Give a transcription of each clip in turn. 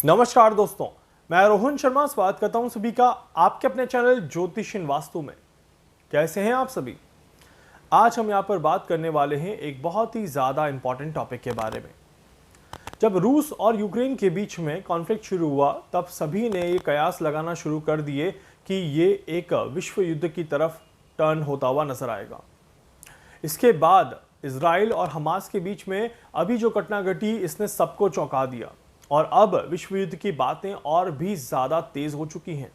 नमस्कार दोस्तों, मैं रोहन शर्मा स्वागत करता हूं सभी का आपके अपने चैनल ज्योतिषीय वास्तु में। कैसे हैं आप सभी? आज हम यहां पर बात करने वाले हैं एक बहुत ही ज़्यादा इंपॉर्टेंट टॉपिक के बारे में। जब रूस और यूक्रेन के बीच में कॉन्फ्लिक्ट शुरू हुआ तब सभी ने ये कयास लगाना शुरू कर दिए कि ये एक विश्व युद्ध की तरफ टर्न होता हुआ नजर आएगा। इसके बाद इजराइल और हमास के बीच में अभी जो घटना घटी इसने सबको चौंका दिया और अब विश्व युद्ध की बातें और भी ज्यादा तेज हो चुकी हैं।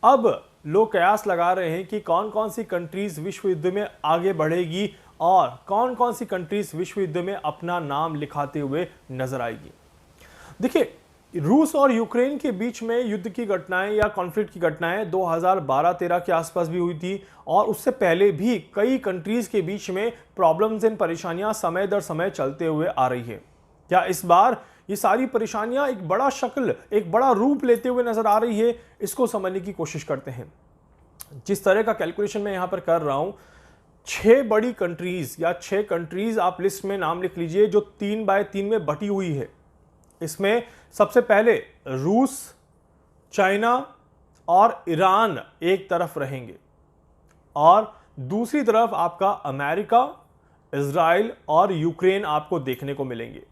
अब लोग कयास लगा रहे हैं कि कौन कौन सी कंट्रीज विश्व युद्ध में आगे बढ़ेगी और कौन कौन सी कंट्रीज विश्व युद्ध में अपना नाम लिखाते हुए नजर आएगी। देखिए, रूस और यूक्रेन के बीच में युद्ध की घटनाएं या कॉन्फ्लिक्ट की घटनाएं 2012-13 के आसपास भी हुई थी और उससे पहले भी कई कंट्रीज के बीच में प्रॉब्लम्स एंड परेशानियां समय दर समय चलते हुए आ रही है। क्या इस बार ये सारी परेशानियां एक बड़ा शक्ल, एक बड़ा रूप लेते हुए नजर आ रही है? इसको समझने की कोशिश करते हैं। जिस तरह का कैलकुलेशन मैं यहां पर कर रहा हूं, 6 बड़ी कंट्रीज या 6 कंट्रीज आप लिस्ट में नाम लिख लीजिए जो 3x3 में बटी हुई है। इसमें सबसे पहले रूस, चाइना और ईरान एक तरफ रहेंगे और दूसरी तरफ आपका अमेरिका, इजराइल और यूक्रेन आपको देखने को मिलेंगे।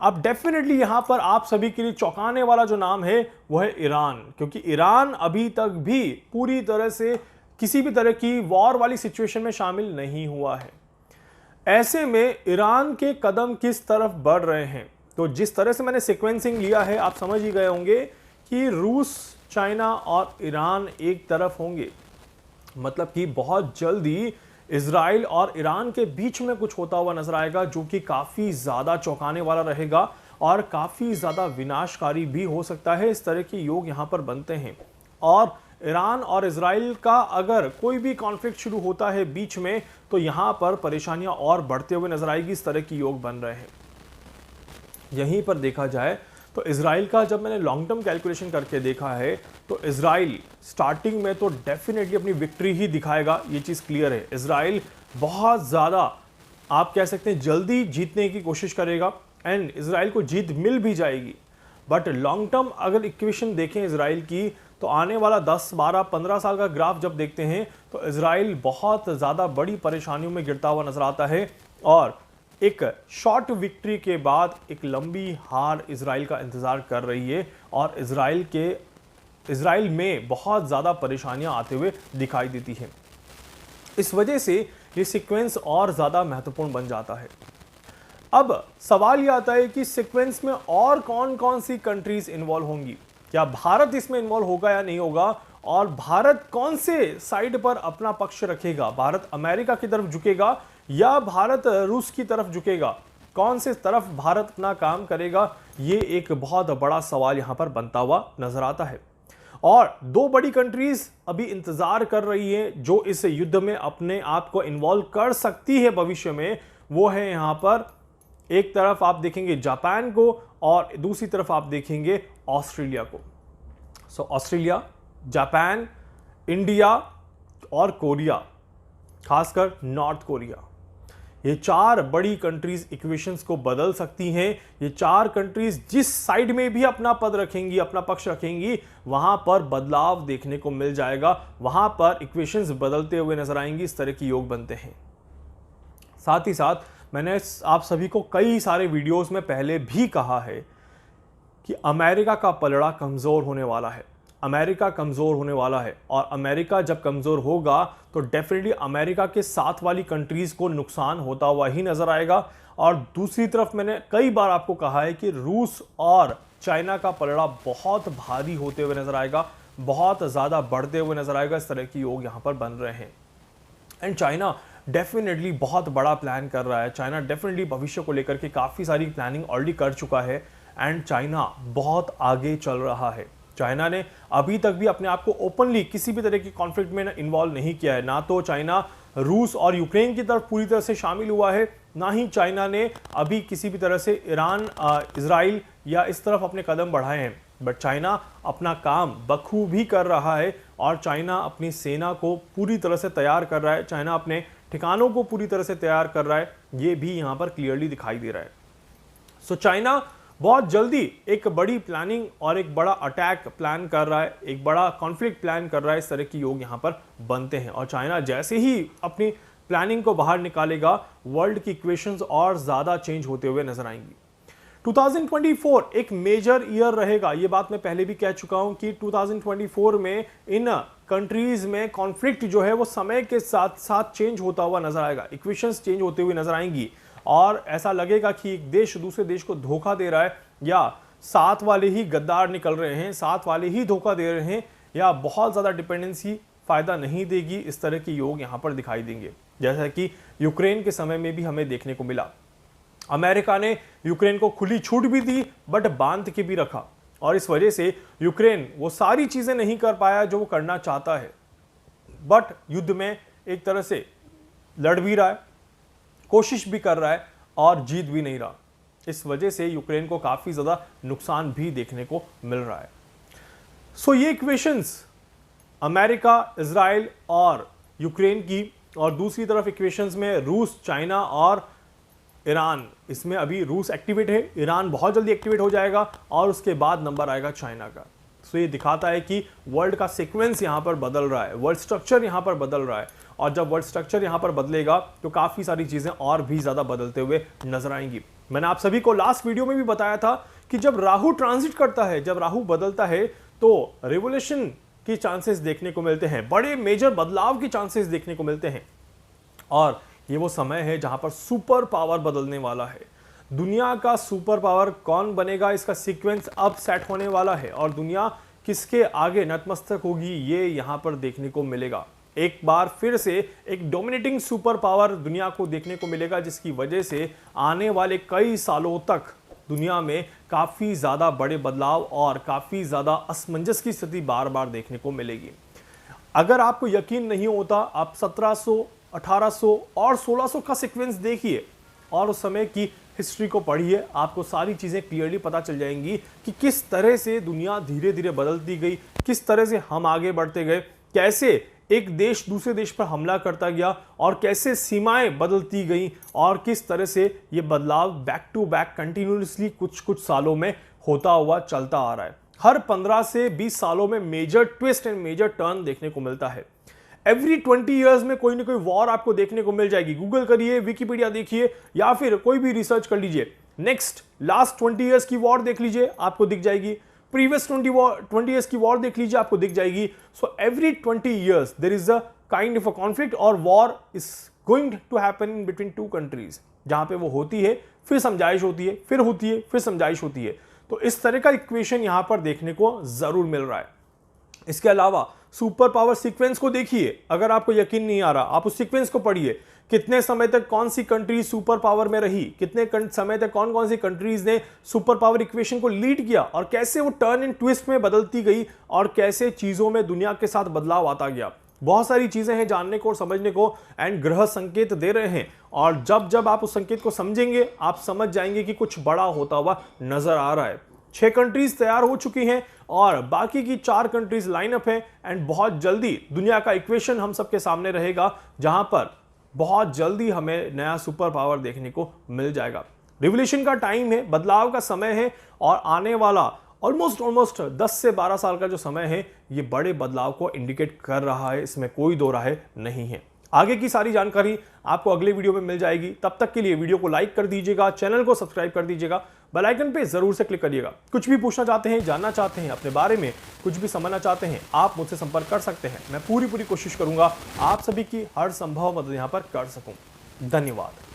अब डेफिनेटली यहां पर आप सभी के लिए चौंकाने वाला जो नाम है वो है ईरान, क्योंकि ईरान अभी तक भी पूरी तरह से किसी भी तरह की वॉर वाली सिचुएशन में शामिल नहीं हुआ है। ऐसे में ईरान के कदम किस तरफ बढ़ रहे हैं? तो जिस तरह से मैंने सीक्वेंसिंग लिया है आप समझ ही गए होंगे कि रूस, चाइना और ईरान एक तरफ होंगे। मतलब कि बहुत जल्दी इजराइल और ईरान के बीच में कुछ होता हुआ नजर आएगा जो कि काफी ज्यादा चौंकाने वाला रहेगा और काफी ज्यादा विनाशकारी भी हो सकता है। इस तरह के योग यहां पर बनते हैं और ईरान और इजराइल का अगर कोई भी कॉन्फ्लिक्ट शुरू होता है बीच में तो यहां पर परेशानियां और बढ़ते हुए नजर आएगी। इस तरह के योग बन रहे हैं। यहीं पर देखा जाए तो इजराइल का जब मैंने लॉन्ग टर्म कैलकुलेशन करके देखा है तो इजराइल स्टार्टिंग में तो डेफिनेटली अपनी विक्ट्री ही दिखाएगा, ये चीज़ क्लियर है। इजराइल बहुत ज़्यादा आप कह सकते हैं जल्दी जीतने की कोशिश करेगा एंड इजराइल को जीत मिल भी जाएगी। बट लॉन्ग टर्म अगर इक्वेशन देखें इजराइल की तो आने वाला 10, 12, 15 साल का ग्राफ जब देखते हैं तो इजराइल बहुत ज़्यादा बड़ी परेशानियों में गिरता हुआ नजर आता है और एक शॉर्ट विक्ट्री के बाद एक लंबी हार इजराइल का इंतजार कर रही है और इजराइल में बहुत ज़्यादा परेशानियां आते हुए दिखाई देती हैं। इस वजह से ये सीक्वेंस और ज़्यादा महत्वपूर्ण बन जाता है। अब सवाल ये आता है कि सीक्वेंस में और कौन कौन सी कंट्रीज इन्वॉल्व होंगी? क्या भारत इसमें इन्वॉल्व होगा या नहीं होगा? और भारत कौन से साइड पर अपना पक्ष रखेगा? भारत अमेरिका की तरफ झुकेगा या भारत रूस की तरफ झुकेगा? कौन से तरफ भारत अपना काम करेगा? ये एक बहुत बड़ा सवाल यहां पर बनता हुआ नजर आता है। और 2 बड़ी कंट्रीज अभी इंतजार कर रही है जो इस युद्ध में अपने आप को इन्वॉल्व कर सकती है भविष्य में। वो है यहां पर एक तरफ आप देखेंगे जापान को और दूसरी तरफ आप देखेंगे ऑस्ट्रेलिया को। सो ऑस्ट्रेलिया, जापान, इंडिया और कोरिया, खासकर नॉर्थ कोरिया, ये 4 बड़ी कंट्रीज इक्वेशंस को बदल सकती हैं। ये 4 कंट्रीज जिस साइड में भी अपना पद रखेंगी, अपना पक्ष रखेंगी, वहां पर बदलाव देखने को मिल जाएगा, वहां पर इक्वेशंस बदलते हुए नजर आएंगी। इस तरह के योग बनते हैं। साथ ही साथ मैंने आप सभी को कई सारे वीडियोस में पहले भी कहा है कि अमेरिका का पलड़ा कमजोर होने वाला है। अमेरिका कमज़ोर होने वाला है और अमेरिका जब कमज़ोर होगा तो डेफिनेटली अमेरिका के साथ वाली कंट्रीज़ को नुकसान होता हुआ ही नज़र आएगा। और दूसरी तरफ मैंने कई बार आपको कहा है कि रूस और चाइना का पलड़ा बहुत भारी होते हुए नज़र आएगा, बहुत ज़्यादा बढ़ते हुए नज़र आएगा। इस तरह की योग यहाँ पर बन रहे हैं एंड चाइना डेफिनेटली बहुत बड़ा प्लान कर रहा है। चाइना डेफिनेटली भविष्य को लेकर के काफ़ी सारी प्लानिंग ऑलरेडी कर चुका है एंड चाइना बहुत आगे चल रहा है। चाइना ने अभी तक भी अपने आप को ओपनली किसी भी तरह की कॉन्फ्लिक्ट में इन्वॉल्व नहीं किया है। ना तो चाइना रूस और यूक्रेन की तरफ पूरी तरह से शामिल हुआ है, ना ही चाइना ने अभी किसी भी तरह से ईरान, इजराइल या इस तरफ अपने कदम बढ़ाए हैं। बट चाइना अपना काम बखूबी कर रहा है और चाइना अपनी सेना को पूरी तरह से तैयार कर रहा है, चाइना अपने ठिकानों को पूरी तरह से तैयार कर रहा है। ये भी यहाँ पर क्लियरली दिखाई दे रहा है। सो चाइना बहुत जल्दी एक बड़ी प्लानिंग और एक बड़ा अटैक प्लान कर रहा है, एक बड़ा कॉन्फ्लिक्ट प्लान कर रहा है। इस तरह की योग यहाँ पर बनते हैं और चाइना जैसे ही अपनी प्लानिंग को बाहर निकालेगा, वर्ल्ड की इक्वेशंस और ज़्यादा चेंज होते हुए नजर आएंगी। 2024 एक मेजर ईयर रहेगा, ये बात मैं पहले भी कह चुका हूं कि 2024 में इन कंट्रीज में कॉन्फ्लिक्ट जो है वो समय के साथ साथ चेंज होता हुआ नजर आएगा, इक्वेशंस चेंज होते हुए नजर आएंगी और ऐसा लगेगा कि एक देश दूसरे देश को धोखा दे रहा है, या साथ वाले ही गद्दार निकल रहे हैं, साथ वाले ही धोखा दे रहे हैं, या बहुत ज़्यादा डिपेंडेंसी फायदा नहीं देगी। इस तरह के योग यहाँ पर दिखाई देंगे, जैसा कि यूक्रेन के समय में भी हमें देखने को मिला। अमेरिका ने यूक्रेन को खुली छूट भी दी बट बांध के भी रखा और इस वजह से यूक्रेन वो सारी चीजें नहीं कर पाया जो वो करना चाहता है, बट युद्ध में एक तरह से लड़ भी रहा है, कोशिश भी कर रहा है और जीत भी नहीं रहा। इस वजह से यूक्रेन को काफी ज्यादा नुकसान भी देखने को मिल रहा है। सो ये इक्वेशंस अमेरिका, इजराइल और यूक्रेन की, और दूसरी तरफ इक्वेशंस में रूस, चाइना और ईरान, इसमें अभी रूस एक्टिवेट है, ईरान बहुत जल्दी एक्टिवेट हो जाएगा और उसके बाद नंबर आएगा चाइना का। सो ये दिखाता है कि वर्ल्ड का सीक्वेंस यहाँ पर बदल रहा है, वर्ल्ड स्ट्रक्चर यहाँ पर बदल रहा है और जब वर्ल्ड स्ट्रक्चर यहाँ पर बदलेगा तो काफ़ी सारी चीज़ें और भी ज़्यादा बदलते हुए नजर आएंगी। मैंने आप सभी को लास्ट वीडियो में भी बताया था कि जब राहु ट्रांजिट करता है, जब राहु बदलता है तो रिवोल्यूशन की चांसेस देखने को मिलते हैं, बड़े मेजर बदलाव की चांसेस देखने को मिलते हैं और ये वो समय है जहां पर सुपर पावर बदलने वाला है। दुनिया का सुपर पावर कौन बनेगा, इसका सीक्वेंस अब सेट होने वाला है और दुनिया किसके आगे नतमस्तक होगी ये यहां पर देखने को मिलेगा। एक बार फिर से एक डोमिनेटिंग सुपर पावर दुनिया को देखने को मिलेगा, जिसकी वजह से आने वाले कई सालों तक दुनिया में काफी ज्यादा बड़े बदलाव और काफी ज्यादा असमंजस की स्थिति बार बार देखने को मिलेगी। अगर आपको यकीन नहीं होता, आप 1700, 1800 और 1600 का सीक्वेंस देखिए और उस समय की हिस्ट्री को पढ़िए, आपको सारी चीज़ें क्लियरली पता चल जाएंगी कि किस तरह से दुनिया धीरे धीरे बदलती गई, किस तरह से हम आगे बढ़ते गए, कैसे एक देश दूसरे देश पर हमला करता गया और कैसे सीमाएं बदलती गई और किस तरह से ये बदलाव बैक टू बैक कंटिन्यूसली कुछ सालों में होता हुआ चलता आ रहा है। हर 15 से 20 सालों में major twist and major turn देखने को मिलता है। एवरी 20 ईयर्स में कोई ना कोई वॉर आपको देखने को मिल जाएगी। गूगल करिए, विकिपीडिया देखिए या फिर कोई भी रिसर्च कर लीजिए। नेक्स्ट लास्ट 20 ईयर्स की वॉर देख लीजिए, आपको दिख जाएगी। प्रीवियस 20 ईयर्स की वॉर देख लीजिए, आपको दिख जाएगी। So every 20 years there is a kind of a conflict और war is going to happen in between two countries, जहां पे वो होती है, फिर समझाइश होती है, फिर होती है, फिर समझाइश होती है। तो इस तरह का इक्वेशन यहां पर देखने को जरूर मिल रहा है। इसके अलावा सुपर पावर सीक्वेंस को देखिए, अगर आपको यकीन नहीं आ रहा, आप उस सीक्वेंस को पढ़िए। कितने समय तक कौन सी कंट्रीज सुपर पावर में रही, कितने समय तक कौन कौन सी कंट्रीज ने सुपर पावर इक्वेशन को लीड किया और कैसे वो टर्न एंड ट्विस्ट में बदलती गई और कैसे चीजों में दुनिया के साथ बदलाव आता गया। बहुत सारी चीजें हैं जानने को और समझने को, एंड ग्रह संकेत दे रहे हैं और जब जब आप उस संकेत को समझेंगे आप समझ जाएंगे कि कुछ बड़ा होता हुआ नजर आ रहा है। 6 कंट्रीज तैयार हो चुकी हैं और बाकी की 4 कंट्रीज लाइनअप है एंड बहुत जल्दी दुनिया का इक्वेशन हम सबके सामने रहेगा, जहां पर बहुत जल्दी हमें नया सुपर पावर देखने को मिल जाएगा। रिवोल्यूशन का टाइम है, बदलाव का समय है और आने वाला ऑलमोस्ट 10 से 12 साल का जो समय है ये बड़े बदलाव को इंडिकेट कर रहा है, इसमें कोई दो राय नहीं है। आगे की सारी जानकारी आपको अगले वीडियो में मिल जाएगी। तब तक के लिए वीडियो को लाइक कर दीजिएगा, चैनल को सब्सक्राइब कर दीजिएगा, बेल आइकन पे जरूर से क्लिक करिएगा। कुछ भी पूछना चाहते हैं, जानना चाहते हैं, अपने बारे में कुछ भी समझना चाहते हैं, आप मुझसे संपर्क कर सकते हैं। मैं पूरी कोशिश करूंगा आप सभी की हर संभव मदद यहां पर कर सकूं। धन्यवाद।